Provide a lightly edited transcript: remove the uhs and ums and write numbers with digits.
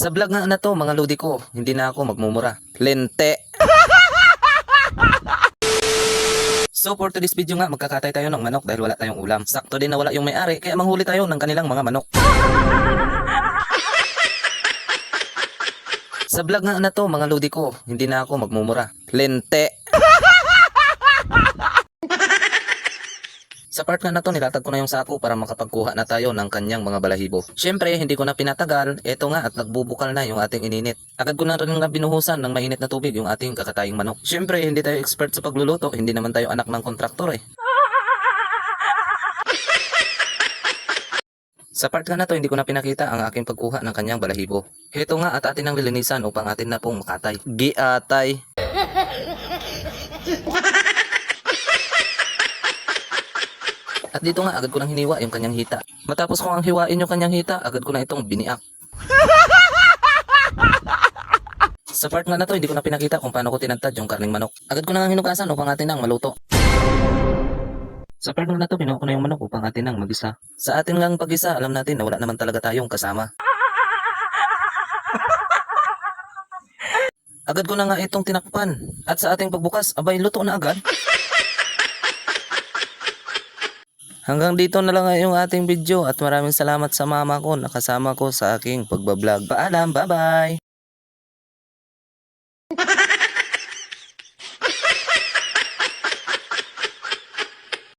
Sa vlog nga na to mga lodi ko, hindi na ako magmumura. Lente! So for today's video nga, magkakatay tayo ng manok dahil wala tayong ulam. Sakto din na wala yung may-ari, kaya manghuli tayo ng kanilang mga manok. Sa vlog nga na to mga lodi ko, hindi na ako magmumura. Lente! Sa part nga na to, nilatag ko na yung sako para makapagkuha na tayo ng kanyang mga balahibo. Syempre, hindi ko na pinatagal. Eto nga at nagbubukal na yung ating ininit. Agad ko na rin nga binuhusan ng mainit na tubig yung ating kakataying manok. Syempre, hindi tayo expert sa pagluluto. Hindi naman tayo anak ng kontraktor eh. Sa part nga na to, hindi ko na pinakita ang aking pagkuha ng kanyang balahibo. Heto nga at atin ang lilinisan upang atin na pong makatay. Giatay! At dito nga, agad ko nang hiniwa yung kanyang hita. Matapos ko ang hiwain yung kanyang hita, agad ko na itong biniak. Sa part nga na to, hindi ko na pinakita kung paano ko tinagtad yung karning manok. Agad ko na nga hinugasan upang atin nang maluto. Sa part nga na to, pinuha ko na yung manok upang atin nang magisa. Sa atin ngang pag-isa, alam natin na wala naman talaga tayong kasama. Agad ko na nga itong tinakpan. At sa ating pagbukas, abay luto na agad. Hanggang dito na lang yung ating video at maraming salamat sa mama ko na kasama ko sa aking pagbablog. Paalam, bye-bye!